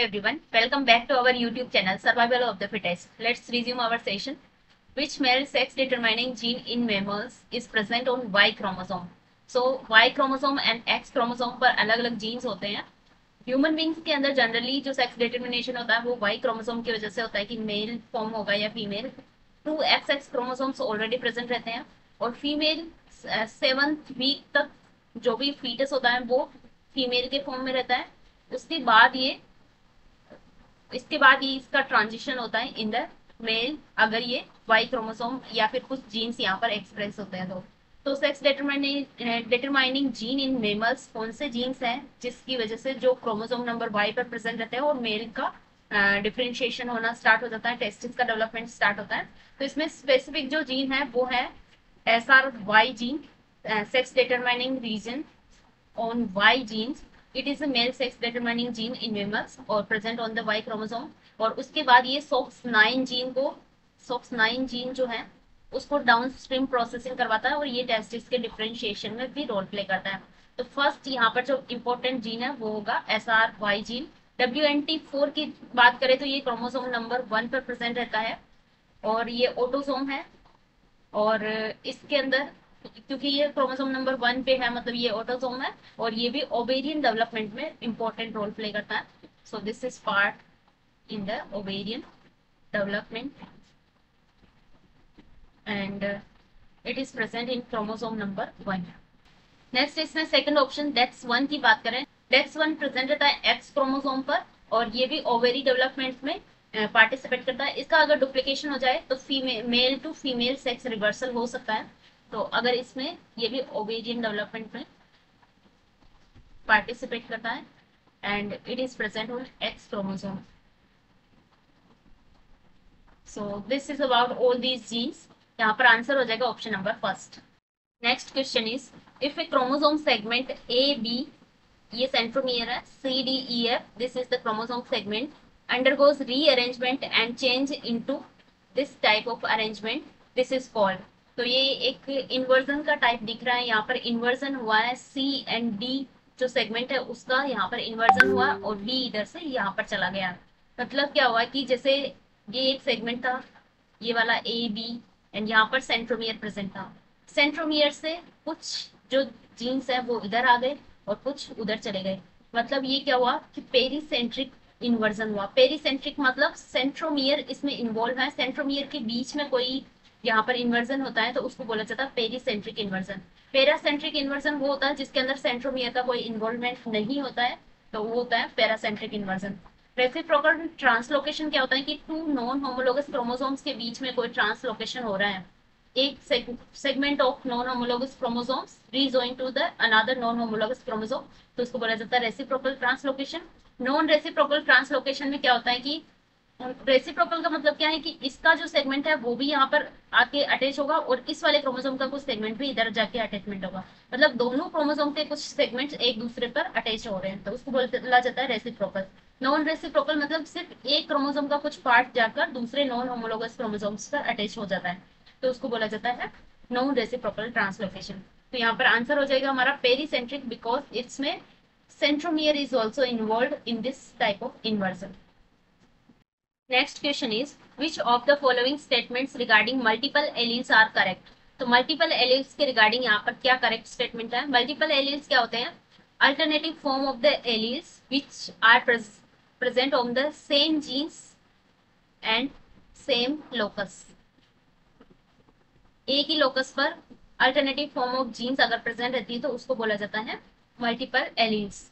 everyone, welcome back to our YouTube channel Survival of the Fittest. Let's resume our session. Which male sex determining gene in mammals is present on Y chromosome? So Y chromosome and X chromosome पर अलग अलग genes होते हैं. Human beings के अंदर generally जो sex determination होता है वो वाई क्रोमोसोम की वजह से होता है कि मेल फॉर्म होगा या female. 2XX chromosomes already present रहते हैं और फीमेल 7th वीक तक जो भी फीटस होता है वो फीमेल के फॉर्म में रहता है. इसके बाद ये इसका ट्रांजिशन होता है इन द मेल अगर ये वाई क्रोमोसोम या फिर कुछ जीन्स यहाँ पर एक्सप्रेस होते हैं तो sex determining gene in mammals कौन से जीन्स हैं जिसकी वजह से जो क्रोमोसोम नंबर वाई पर प्रेजेंट रहते हैं और मेल का डिफरेंशिएशन होना स्टार्ट हो जाता है, टेस्टिस का डेवलपमेंट स्टार्ट होता है. तो इसमें स्पेसिफिक जो जीन है वो है SRY gene, sex determining reason on Y genes. It is a male sex determining gene in mammals और present on the Y chromosome. और उसके बाद ये SOX9 जीन जो है उसको डाउनस्ट्रीम प्रोसेसिंग करवाता है और ये टेस्टिस के डिफरेंशिएशन में भी रोल प्ले करता है. तो फर्स्ट यहाँ पर जो इम्पोर्टेंट जीन है वो होगा SRY जीन. WNT4 की बात करें तो ये क्रोमोसोम नंबर 1 पर प्रेजेंट रहता है और ये ऑटोसोम है और इसके अंदर क्योंकि ये क्रोमोसोम नंबर 1 पे है मतलब ये ऑटोसोम है और ये भी ओवेरियन डेवलपमेंट में इंपॉर्टेंट रोल प्ले करता है. So this is part in the ovarian development and it is present in chromosome number 1. Next इसमें सेकंड ऑप्शन DEX1 की बात करें. DEX1 प्रेजेंट रहता है एक्स क्रोमोसोम पर और ये भी ओवेरी डेवलपमेंट में पार्टिसिपेट करता है. इसका अगर डुप्लीकेशन हो जाए तो male to female sex reversal हो सकता है. तो अगर इसमें ये भी ओवेरियन डेवलपमेंट में पार्टिसिपेट करता है and it is present on x chromosome. So this is about all these genes. यहाँ पर आंसर हो जाएगा option number first. Next question is if A chromosome segment AB, ये सेंट्रोमियर है, CDEF, this is the chromosome segment, undergoes rearrangement and change into this type of arrangement, this is called. तो ये एक inversion का type दिख रहा है. यहाँ पर इन्वर्जन हुआ है C and D जो सेगमेंट है उसका यहाँ पर इन्वर्जन हुआ और D इधर से यहाँ पर चला गया. मतलब क्या हुआ कि जैसे ये एक सेगमेंट था ये वाला AB एंड यहाँ पर सेंट्रोमियर प्रेजेंट था. सेंट्रोमियर से कुछ जो जीन्स है वो इधर आ गए और कुछ उधर चले गए. मतलब ये क्या हुआ कि पेरीसेंट्रिक इन्वर्जन हुआ. पेरीसेंट्रिक मतलब सेंट्रोमियर इसमें इन्वॉल्व है, सेंट्रोमियर के बीच में कोई यहाँ पर इन्वर्जन होता है तो उसको बोला जाता है पेरीसेंट्रिक इन्वर्जन. पैरासेंट्रिक इन्वर्जन वो होता है जिसके अंदर सेंट्रोमियर का कोई इन्वॉल्वमेंट नहीं होता है तो वो होता है पैरासेंट्रिक इन्वर्जन. रेसिप्रोकल ट्रांसलोकेशन क्या होता है कि टू नॉन होमोलोगस क्रोमोसोम्स के बीच में कोई ट्रांसलोकेशन हो रहा है. एक segment of non homologous chromosomes rejoin to the another non homologous chromosome तो उसको बोला जाता है reciprocal translocation. Non reciprocal translocation में क्या होता है कि रेसिप्रोकल का मतलब क्या है कि इसका जो सेगमेंट है वो भी यहाँ पर आके अटैच होगा और इस वाले क्रोमोसोम का कुछ सेगमेंट भी इधर जाके अटैचमेंट होगा. मतलब दोनों क्रोमोसोम के कुछ सेगमेंट्स एक दूसरे पर अटैच हो रहे हैं तो उसको बोला जाता है रेसिप्रोकल. नॉन रेसिप्रोकल मतलब सिर्फ एक क्रोमोसोम का कुछ पार्ट जाकर दूसरे नॉन होमोलोगस क्रोमोसोम्स पर अटैच हो जाता है तो उसको बोला जाता है नॉन रेसिप्रोकल ट्रांसलोकेशन. तो यहाँ पर आंसर हो जाएगा हमारा पेरीसेंट्रिक बिकॉज इसमें centromere is also involved in this type of inversion. Next question is which of the following statements regarding multiple alleles are correct? तो multiple alleles के regarding यहाँ पर क्या correct statement है? multiple alleles क्या होते हैं? alternative form of the alleles which are present on the same genes and same locus. एक ही locus पर alternative form of genes अगर present रहती है तो उसको बोला जाता है मल्टीपल एलील्स.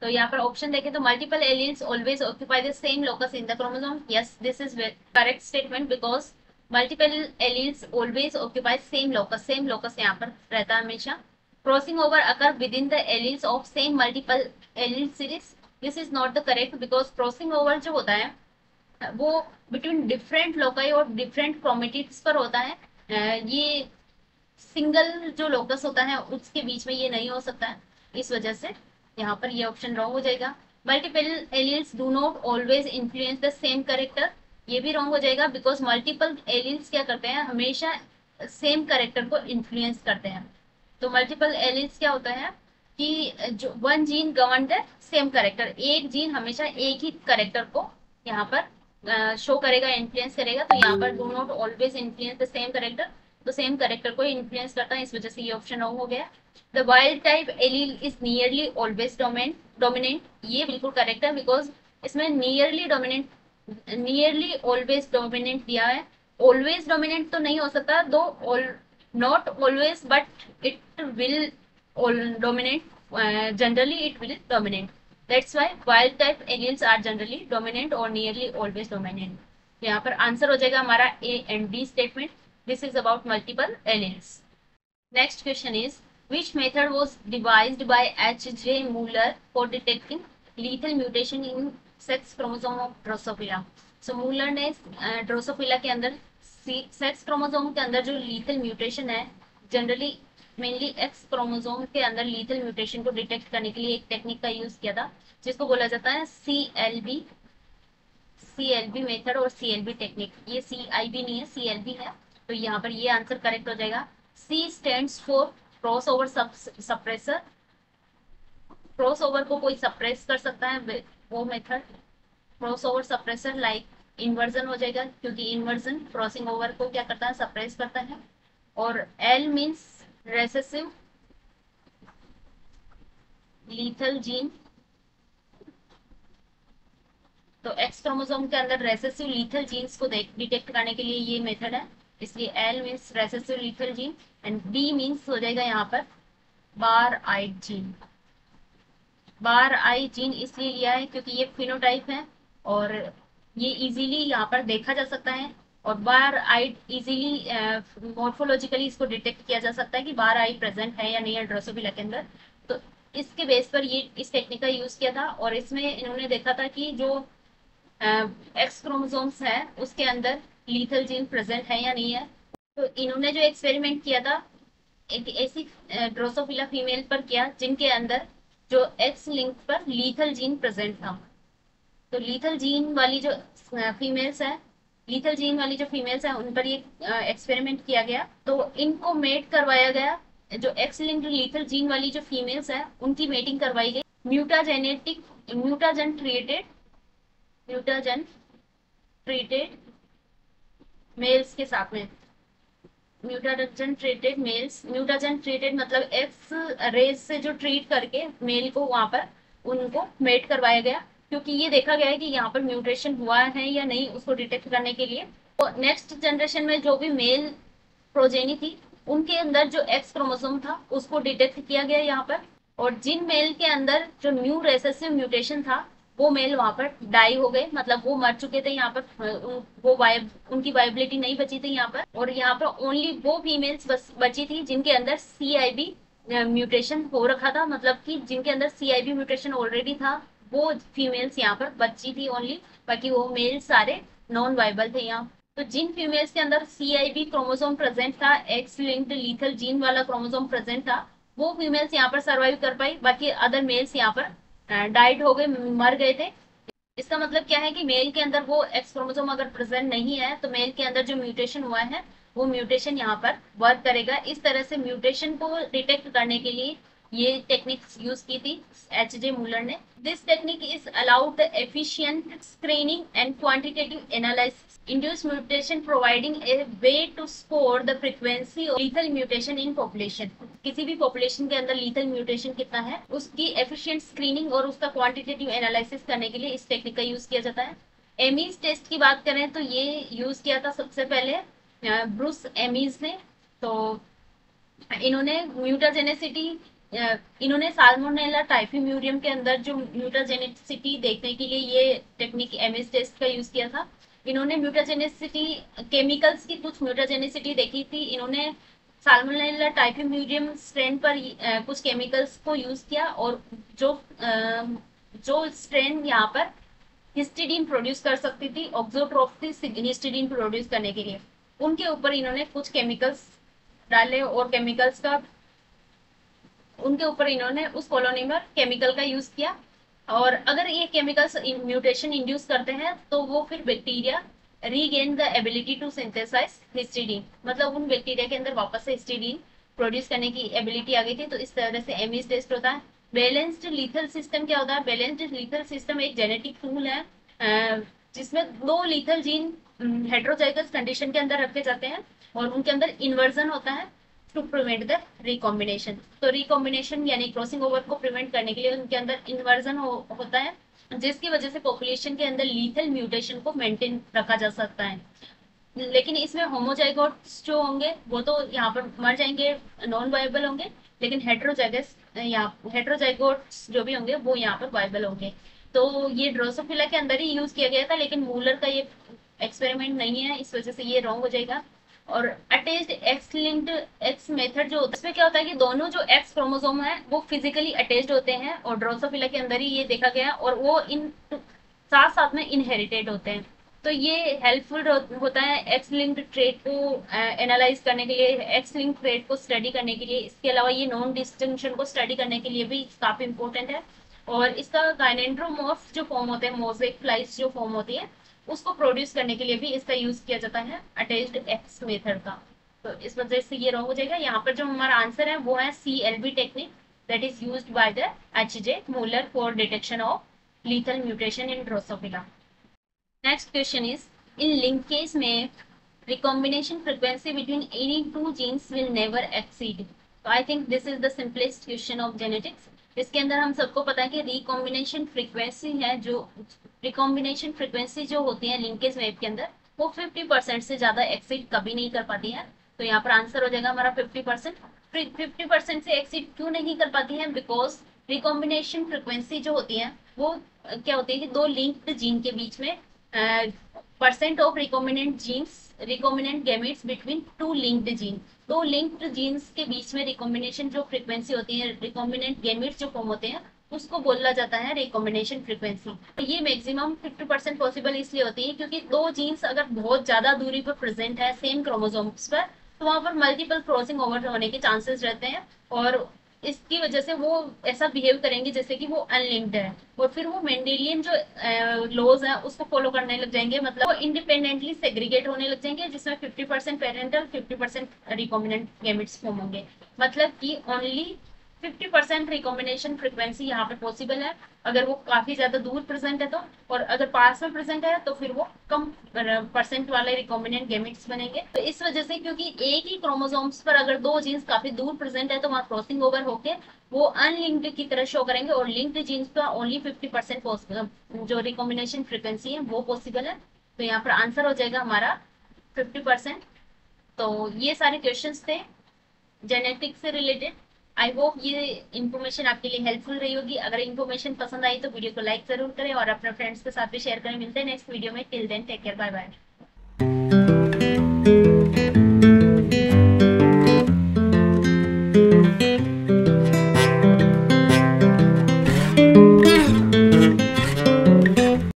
तो यहाँ पर ऑप्शन देखें तो multiple alleles always occupy the same locus in the chromosome. Yes this is correct statement because multiple alleles always occupy same locus यहाँ पर रहता है हमेशा. Crossing over occur with in the alleles of same multiple allele series, this is not the correct because crossing over जो होता है वो between different loci और डिफरेंट क्रोमेटिड्स पर होता है. ये सिंगल जो लोकस होता है उसके बीच में ये नहीं हो सकता है इस वजह से यहाँ पर ये ऑप्शन रॉन्ग हो जाएगा. Multiple alleles do not always influence the same character, ये भी रॉन्ग हो जाएगा बिकॉज मल्टीपल एलील्स क्या करते हैं हमेशा सेम कैरेक्टर को इन्फ्लुएंस करते हैं. तो मल्टीपल एलील्स क्या होता है कि जो one gene govern the same character, एक जीन हमेशा एक ही करेक्टर को यहाँ पर शो करेगा, इन्फ्लुएंस करेगा। तो यहाँ पर do not always influence the same character, तो सेम करेक्टर को इन्फ्लुएंस करता है, इस वजह से ये ऑप्शन रॉन्ग हो गया। The wild type allele is nearly always dominant, ये बिल्कुल करेक्ट है, बिकॉज इसमें नियरली ऑलवेज डोमिनेंट दिया है। ऑलवेज डोमिनेंट तो नहीं हो सकता, दो not always but it will dominate, generally it will dominate. That's why wild type alleles are generally dominant or nearly always dominant. यहाँ पर आंसर हो जाएगा हमारा A and B statement. This is about multiple alleles. Next question is, which method was devised by H.J. Muller for detecting lethal mutation in sex chromosome of Drosophila? So Muller ने Drosophila के अंदर sex chromosome के अंदर जो lethal mutation है, generally mainly x chromosome के अंदर lethal mutation को डिटेक्ट करने के लिए एक टेक्निक का यूज किया था, जिसको बोला जाता है CLB मेथड और CLB टेक्निक। ये CIB नहीं है, CLB है। तो यहाँ पर ये आंसर करेक्ट हो जाएगा। C stands for cross over suppressor, cross over को कोई सप्रेस कर सकता है, वो method cross over suppressor like inversion हो जाएगा, क्योंकि इन्वर्जन क्रॉसिंग ओवर को क्या करता है, सप्रेस करता है। और L means recessive lethal gene, तो एक्स क्रोमोसोम के अंदर रेसेसिव लीथल जीन्स को डिटेक्ट करने के लिए ये मेथड है, इसलिए L means recessive lethal gene and B means हो जाएगा यहाँ पर बार आइड जीन। बार आई जीन इसलिए लिया है क्योंकि ये फिनोटाइप है और ये इजीली यहाँ पर देखा जा सकता है, और बार आई इजीली मॉर्फोलॉजिकली इसको डिटेक्ट किया जा सकता है कि बार आई प्रेजेंट है या नहीं है ड्रोसोफिला के अंदर। तो इसके बेस पर ये इस टेक्निक का यूज किया था, और इसमें इन्होंने देखा था कि जो एक्स क्रोमोसोम्स है उसके अंदर लीथल जीन प्रेजेंट है या नहीं है। तो इन्होंने जो एक्सपेरिमेंट किया था, एक ऐसी ड्रोसोफिला फीमेल पर किया जिनके अंदर जो एक्स लिंक पर लीथल जीन प्रेजेंट था। तो लीथल जीन वाली जो फीमेल्स है, लीथल जीन वाली जो फीमेल्स है उन पर ये एक्सपेरिमेंट किया गया। तो इनको मेट करवाया गया, जो एक्स लिंक्ड लीथल जीन वाली जो फीमेल्स है उनकी मेटिंग करवाई गई म्यूटाजन ट्रीटेड मेल्स के साथ में। म्यूटाजन ट्रीटेड मतलब एक्स रेज से जो ट्रीट करके मेल को वहां पर उनको मेट करवाया गया, क्योंकि ये देखा गया है कि यहाँ पर म्यूटेशन हुआ है या नहीं उसको डिटेक्ट करने के लिए। तो नेक्स्ट जनरेशन में जो भी मेल प्रोजेनी थी उनके अंदर जो एक्स क्रोमोसोम था उसको डिटेक्ट किया गया यहाँ पर, और जिन मेल के अंदर जो न्यू रेसेसिव म्यूटेशन था वो मेल वहां पर डाई हो गए, मतलब वो मर चुके थे यहाँ पर, वो उनकी वायबिलिटी नहीं बची थी यहाँ पर। और यहाँ पर ओनली वो फीमेल्स बची थी जिनके अंदर CIB म्यूटेशन हो रखा था, मतलब कि जिनके अंदर CIB म्यूटेशन ऑलरेडी था, वो फीमेल्स यहाँ पर बची थी ओनली, बाकी वो मेल सारे नॉन वाइबल थे यहाँ। तो जिन फीमेल्स के अंदर CIB क्रोमोसोम प्रेजेंट था, एक्स लिंक्ड लीथल जीन वाला क्रोमोसोम प्रेजेंट था, वो फीमेल्स यहाँ पर सर्वाइव कर पाई, बाकी अदर मेल्स यहाँ पर डाइड हो गए, मर गए थे। इसका मतलब क्या है कि मेल के अंदर वो एक्स क्रोमोसोम अगर प्रेजेंट नहीं है तो मेल के अंदर जो म्यूटेशन हुआ है वो म्यूटेशन यहाँ पर वर्क करेगा। इस तरह से म्यूटेशन को डिटेक्ट करने के लिए ये टेक्निक यूज की थी H.J. मूलर ने। This technique is allowed the efficient screening and quantitative analysis induced mutation providing a way to score the frequency of lethal mutation in population। किसी भी population के अंदर lethal mutation कितना है उसकी efficient screening और उसका quantitative analysis करने के लिए इस टेक्निक का यूज किया जाता है। एमीज टेस्ट की बात करें तो ये यूज किया था सबसे पहले ब्रूस एमीज ने। तो इन्होंने म्यूटाजेनेसिटी, इन्होंने साल्मोनेला टाइफीम्यूरियम के अंदर जो म्यूटाजेनेसिटी देखने के लिए ये टेक्निक एमीज टेस्ट का यूज किया था। इन्होंने म्यूटाजेनेसिटी केमिकल्स की कुछ म्यूटाजेनेसिटी देखी थी, इन्होंने साल्मोनेला टाइफीम्यूरियम स्ट्रेन पर कुछ केमिकल्स को यूज किया, और जो स्ट्रेन यहाँ पर हिस्टिडीन प्रोड्यूस कर सकती थी, ऑक्सोट्रोपिक हिस्टिडीन प्रोड्यूस करने के लिए, उनके ऊपर इन्होंने कुछ केमिकल्स डाले और केमिकल्स का उनके ऊपर इन्होंने उस कॉलोनी में केमिकल का यूज किया। और अगर ये केमिकल्स म्यूटेशन इंड्यूस करते हैं तो वो फिर bacteria regain the ability to synthesise histidine, मतलब उन बैक्टीरिया के अंदर वापस से हिस्टिडीन प्रोड्यूस करने की एबिलिटी आ गई थी, तो इस तरह से एमिस टेस्ट होता है। बैलेंस्ड लीथल सिस्टम क्या होता है? बैलेंस्ड लीथल सिस्टम एक जेनेटिक टूल है जिसमें दो लीथल जीन हेट्रोजाइगस कंडीशन के अंदर रखे जाते हैं और उनके अंदर इन्वर्जन होता है टू प्रिवेंट द रिकॉम्बिनेशन। तो रिकॉम्बिनेशन यानी क्रॉसिंग ओवर को प्रिवेंट करने के लिए उनके अंदर इन्वर्जन होता है, जिसकी वजह से पॉपुलेशन के अंदर लीथल म्यूटेशन को मेंटेन रखा जा सकता है। लेकिन इसमें होमोजाइगोट्स जो होंगे वो तो यहाँ पर मर जाएंगे, नॉन वायबल होंगे, लेकिन हेट्रोजाइगस यहाँ हेट्रोजाइगोट्स जो भी होंगे वो यहाँ पर वायबल होंगे। तो ये ड्रोसोफिला के अंदर ही यूज किया गया था, लेकिन मूलर का ये एक्सपेरिमेंट नहीं है, इस वजह से ये रॉन्ग हो जाएगा। और attached x linked x method जो होता है, इसमें क्या होता है कि दोनों जो एक्स क्रोमोसोम है वो फिजिकली अटैच्ड होते हैं और ड्रोसोफिला के अंदर ही ये देखा गया और वो इन साथ साथ में इनहेरिटेड होते हैं। तो ये हेल्पफुल होता है एक्स लिंक्ड ट्रेट को एनालाइज करने के लिए, एक्स लिंक्ड ट्रेट को स्टडी करने के लिए। इसके अलावा ये नॉन डिस्टिंक्शन को स्टडी करने के लिए भी काफी इंपॉर्टेंट है। और इसका गाइनेंड्रोमॉर्फ जो फॉर्म होते हैं, मोजेक फ्लाइज जो फॉर्म होती है, उसको प्रोड्यूस करने के लिए भी इसका यूज किया जाता है अटैच्ड एक्स मेथड का। तो इस वजह से ये रॉन्ग हो जाएगा। यहाँ पर जो हमारा आंसर है वो है CLB technique that is used by the HJ Muller for detection of lethal mutation in Drosophila. Next question is, in linkage में recombination frequency between any two genes will never exceed. So I think this is the simplest question of genetics. इसके अंदर हम सबको पता है कि recombination frequency है, जो रिकॉम्बिनेशन फ्रीक्वेंसी जो होती है लिंकेज वेव के अंदर वो 50% से ज्यादा एक्सीड कभी नहीं कर पाती है। तो यहाँ पर आंसर हो जाएगा हमारा 50%। 50% से एक्सीड क्यों नहीं कर पाती है? बिकॉज रिकॉम्बिनेशन फ्रीक्वेंसी जो होती है वो क्या होती है कि दो लिंक्ड जीन के बीच में percent of recombinant genes recombinant gametes between two linked gene, दो लिंक्ड जीन्स के बीच में रिकॉम्बिनेशन जो फ्रीक्वेंसी होती है, रिकॉम्बिनेंट गैमेट्स जो फॉर्म होते हैं, उसको बोला जाता है रिकॉम्बिनेशन फ्रीक्वेंसी। ये मैक्सिमम 50% पॉसिबल इसलिए होती है क्योंकि दो जीन्स अगर बहुत ज्यादा दूरी पर प्रेजेंट है सेम क्रोमोसोम्स पर, तो वहां पर मल्टीपल क्रॉसिंग ओवर होने के चांसेस रहते हैं और इसकी वजह से वो ऐसा बिहेव करेंगे जैसे कि वो अनलिंक्ड है और फिर वो मेंडेलियन जो लॉज है उसको फॉलो करने लग जाएंगे, मतलब वो इंडिपेंडेंटली सेग्रीगेट होने लग जाएंगे, जिसमें 50% पेरेंटल 50% रिकॉम्बिनेंट गैमेट्स फॉर्म होंगे। मतलब कि ओनली 50% रिकॉम्बिनेशन फ्रीक्वेंसी यहाँ पे पॉसिबल है अगर वो काफी ज्यादा दूर प्रेजेंट है तो, और अगर पास में प्रेजेंट है तो फिर वो कम परसेंट वाले रिकॉम्बिनेंट गैमेट्स बनेंगे। तो इस वजह से क्योंकि एक ही क्रोमोसोम्स पर अगर दो जीन्स काफी दूर प्रेजेंट है तो वहाँ क्रॉसिंग ओवर होके वो अनलिंक्ड की तरह शो करेंगे और लिंक्ड जीन्स का ओनली 50% जो रिकॉम्बिनेशन फ्रीक्वेंसी है वो पॉसिबल है। तो यहाँ पर आंसर हो जाएगा हमारा 50%। तो ये सारे क्वेश्चंस थे जेनेटिक्स से रिलेटेड। आई होप ये इन्फॉर्मेशन आपके लिए हेल्पफुल रही होगी। अगर इन्फॉर्मेशन पसंद आई तो वीडियो को लाइक जरूर करें और अपने फ्रेंड्स के साथ भी शेयर करें। मिलते हैं नेक्स्ट वीडियो में। Till then take care, bye bye.